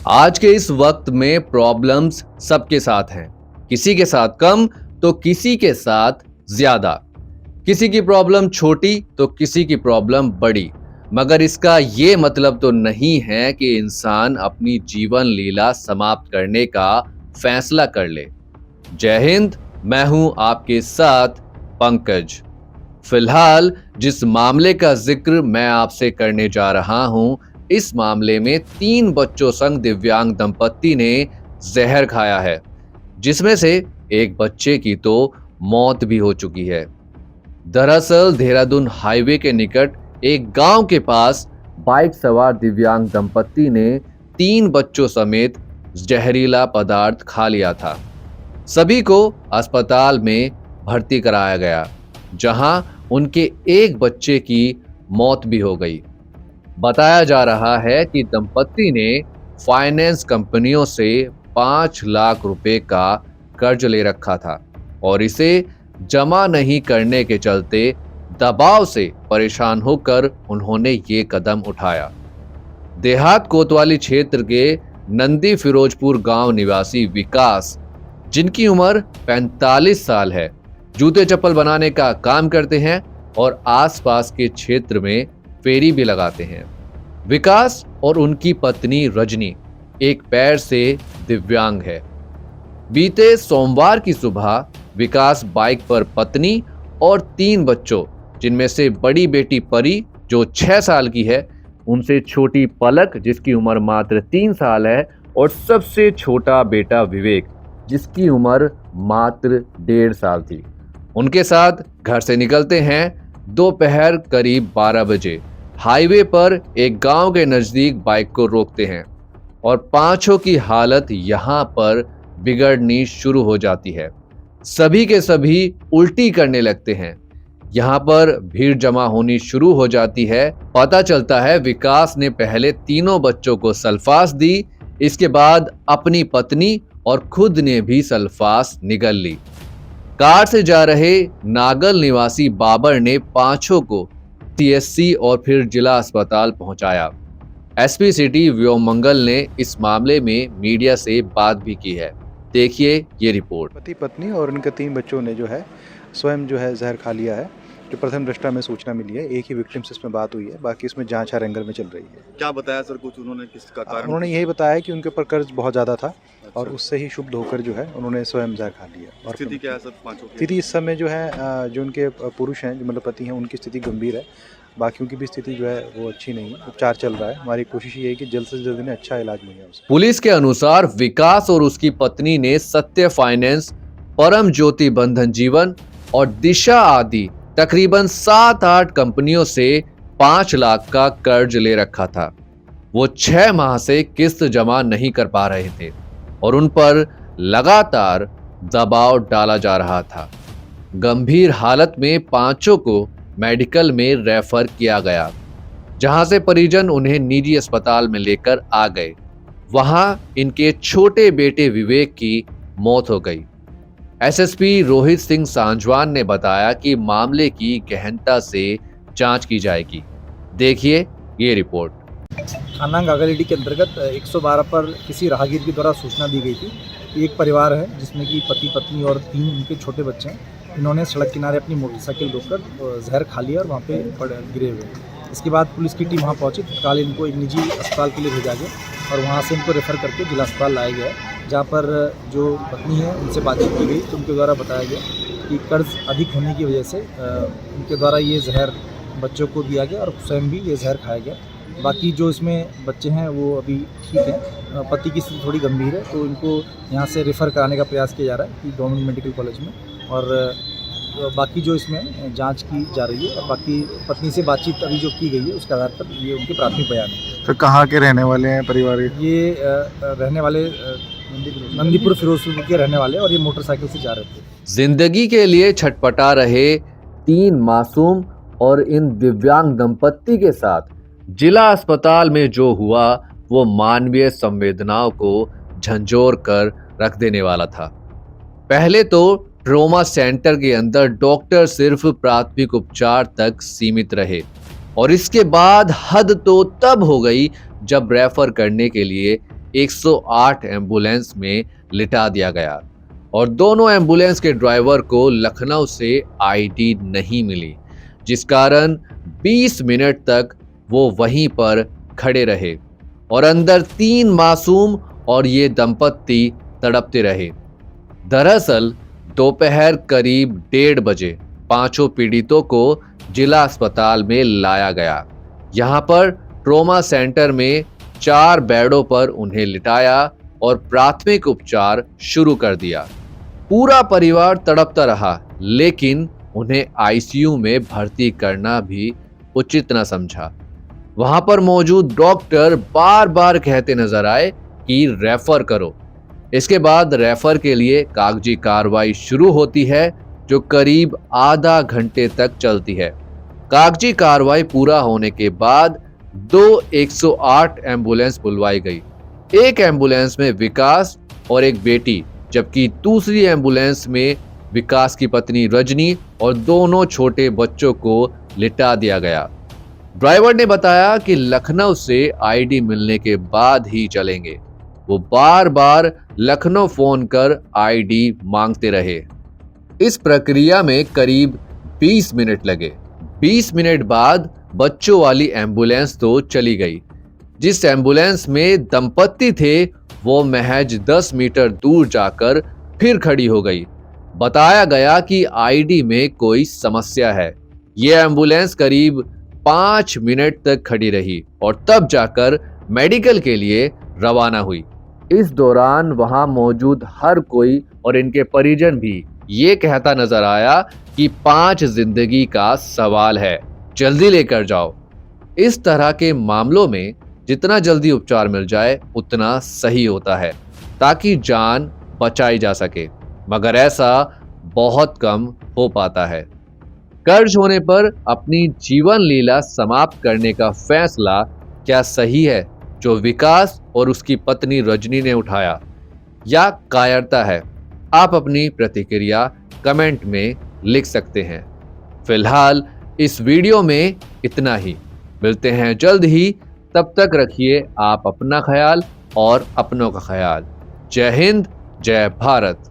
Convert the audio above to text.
आज के इस वक्त में प्रॉब्लम्स सबके साथ हैं, किसी के साथ कम तो किसी के साथ ज्यादा। किसी की प्रॉब्लम छोटी तो किसी की प्रॉब्लम बड़ी, मगर इसका ये मतलब तो नहीं है कि इंसान अपनी जीवन लीला समाप्त करने का फैसला कर ले। जय हिंद, मैं हूं आपके साथ पंकज। फिलहाल जिस मामले का जिक्र मैं आपसे करने जा रहा हूं, इस मामले में 3 बच्चों संग दिव्यांग दंपत्ति ने जहर खाया है, जिसमें से एक बच्चे की तो मौत भी हो चुकी है। दरअसल देहरादून हाईवे के निकट एक गांव के पास बाइक सवार दिव्यांग दंपत्ति ने 3 बच्चों समेत जहरीला पदार्थ खा लिया था। सभी को अस्पताल में भर्ती कराया गया, जहां उनके एक बच्चे की मौत भी हो गई। बताया जा रहा है कि दंपत्ति ने फाइनेंस कंपनियों से 5 लाख रुपए का कर्ज ले रखा था और इसे जमा नहीं करने के चलते दबाव से परेशान होकर उन्होंने ये कदम उठाया। देहात कोतवाली क्षेत्र के नंदी फिरोजपुर गांव निवासी विकास, जिनकी उम्र 45 साल है, जूते चप्पल बनाने का काम करते हैं और आसपास के क्षेत्र में फेरी भी लगाते हैं। विकास और उनकी पत्नी रजनी एक पैर से दिव्यांग है। बीते सोमवार की सुबह विकास बाइक पर पत्नी और 3 बच्चों, जिनमें से बड़ी बेटी परी जो 6 साल की है, उनसे छोटी पलक जिसकी उम्र मात्र 3 साल है और सबसे छोटा बेटा विवेक जिसकी उम्र मात्र 1.5 साल थी, उनके साथ घर से निकलते हैं। दोपहर करीब 12 बजे हाईवे पर एक गांव के नजदीक बाइक को रोकते हैं और पांचों की हालत यहां पर बिगड़नी शुरू हो जाती है। सभी के सभी उल्टी करने लगते हैं। यहां पर भीड़ जमा होनी शुरू हो जाती है। पता चलता है विकास ने पहले तीनों बच्चों को सल्फास दी, इसके बाद अपनी पत्नी और खुद ने भी सल्फास निगल ली। कार से जा रहे नागल निवासी बाबर ने पांचों को टीएससी और फिर जिला अस्पताल पहुंचाया। एसपी सिटी व्योमंगल ने इस मामले में मीडिया से बात भी की है। देखिए ये रिपोर्ट। पति पत्नी और उनके 3 बच्चों ने जो है स्वयं जो है जहर खा लिया है, जो प्रथम दृष्टया में सूचना मिली है। एक ही विक्टिम से इसमें बात हुई है, बाकी इसमें जांच हर एंगल में चल रही है। क्या बताया सर कुछ उन्होंने, किसका कारण? उन्होंने यही बताया कि उनके ऊपर कर्ज बहुत ज़्यादा था और उससे ही शुद्ध होकर जो है उन्होंने स्वयं जहर खा लिया। और स्थिति क्या है सर पांचों की? स्थिति इस समय जो है जो उनके पुरुष हैं, जो मतलब पति हैं, उनकी स्थिति गंभीर है। बाकियों की भी स्थिति जो है वो अच्छी नहीं है, उपचार चल रहा है। हमारी कोशिश ये है कि जल्द से जल्द इन्हें अच्छा इलाज मिल जाए। पुलिस के अनुसार विकास और उसकी पत्नी ने सत्य फाइनेंस, परम ज्योति बंधन जीवन और दिशा आदि तकरीबन 7-8 कंपनियों से 5 लाख का कर्ज ले रखा था। वो 6 माह से किस्त जमा नहीं कर पा रहे थे और उन पर लगातार दबाव डाला जा रहा था। गंभीर हालत में पांचों को मेडिकल में रेफर किया गया, जहां से परिजन उन्हें निजी अस्पताल में लेकर आ गए। वहां इनके छोटे बेटे विवेक की मौत हो गई। एसएसपी रोहित सिंह सांजवान ने बताया कि मामले की गहनता से जांच की जाएगी। देखिए ये रिपोर्ट। थाना गागलडी के अंतर्गत 112 पर किसी राहगीर के द्वारा सूचना दी गई थी। एक परिवार है जिसमें कि पति पत्नी और 3 उनके छोटे बच्चे हैं। इन्होंने सड़क किनारे अपनी मोटरसाइकिल रोककर जहर खा लिया और वहाँ पे गिरे हुए। इसके बाद पुलिस की टीम वहाँ पहुँची। तत्काल इनको एक निजी अस्पताल के लिए भेजा गया और वहाँ से इनको रेफ़र करके जिला अस्पताल लाया गया, जहाँ पर जो पत्नी है उनसे बातचीत की गई तो उनके द्वारा बताया गया कि कर्ज अधिक होने की वजह से उनके द्वारा ये जहर बच्चों को दिया गया और स्वयं भी ये जहर खाया गया। बाकी जो इसमें बच्चे हैं वो अभी ठीक हैं। पति की स्थिति थोड़ी गंभीर है, तो इनको यहाँ से रेफ़र कराने का प्रयास किया जा रहा है कि गवर्नमेंट मेडिकल कॉलेज में। और बाकी जो इसमें जांच की जा रही है और बाकी पत्नी से बातचीत अभी जो की गई है उसके आधार पर ये उनके प्राथमिक बयान है। तो कहाँ के रहने वाले हैं परिवार? ये रहने वाले नंदीपुर फिरोजपुर के रहने वाले और ये मोटरसाइकिल से जा रहे थे। जिंदगी के लिए छटपटा रहे 3 मासूम और इन दिव्यांग दंपत्ति के साथ जिला अस्पताल में जो हुआ वो मानवीय संवेदनाओं को झंझोर कर रख देने वाला था। पहले तो ट्रोमा सेंटर के अंदर डॉक्टर सिर्फ प्राथमिक उपचार तक सीमित रहे और इसके बाद हद तो तब हो गई जब रेफर करने के लिए 108 एम्बुलेंस में लिटा दिया गया और दोनों एम्बुलेंस के ड्राइवर को लखनऊ से आईडी नहीं मिली, जिस कारण 20 मिनट तक वो वहीं पर खड़े रहे और अंदर 3 मासूम और ये दंपत्ति तड़पते रहे। दरअसल दोपहर करीब 1:30 बजे पांचों पीड़ितों को जिला अस्पताल में लाया गया। यहाँ पर ट्रॉमा सेंटर में 4 बेडों पर उन्हें लिटाया और प्राथमिक उपचार शुरू कर दिया। पूरा परिवार तड़पता रहा, लेकिन उन्हें आईसीयू में भर्ती करना भी उचित न समझा। वहां पर मौजूद डॉक्टर बार बार कहते नजर आए कि रेफर करो। इसके बाद रेफर के लिए कागजी कार्रवाई शुरू होती है, जो करीब आधा घंटे तक चलती है। कागजी कार्रवाई पूरा होने के बाद 2 108 एम्बुलेंस बुलवाई गई। एक एम्बुलेंस में विकास और एक बेटी, जबकि दूसरी एम्बुलेंस में विकास की पत्नी रजनी और दोनों छोटे बच्चों को लिटा दिया गया। ड्राइवर ने बताया कि लखनऊ से आईडी मिलने के बाद ही चलेंगे। वो बार बार लखनऊ फोन कर आईडी मांगते रहे। इस प्रक्रिया में करीब 20 मिनट लगे। 20 मिनट बाद बच्चों वाली एम्बुलेंस तो चली गई। जिस एम्बुलेंस में दंपत्ति थे वो महज 10 मीटर दूर जाकर फिर खड़ी हो गई। बताया गया कि आईडी में कोई समस्या है। ये एम्बुलेंस करीब 5 मिनट तक खड़ी रही और तब जाकर मेडिकल के लिए रवाना हुई। इस दौरान वहां मौजूद हर कोई और इनके परिजन भी ये कहता नजर आया कि 5 जिंदगी का सवाल है, जल्दी लेकर जाओ। इस तरह के मामलों में जितना जल्दी उपचार मिल जाए उतना सही होता है, ताकि जान बचाई जा सके, मगर ऐसा बहुत कम हो पाता है। कर्ज होने पर अपनी जीवन लीला समाप्त करने का फैसला क्या सही है जो विकास और उसकी पत्नी रजनी ने उठाया, या कायरता है? आप अपनी प्रतिक्रिया कमेंट में लिख सकते हैं। फिलहाल इस वीडियो में इतना ही। मिलते हैं जल्द ही, तब तक रखिए आप अपना ख्याल और अपनों का ख्याल। जय हिंद, जय भारत।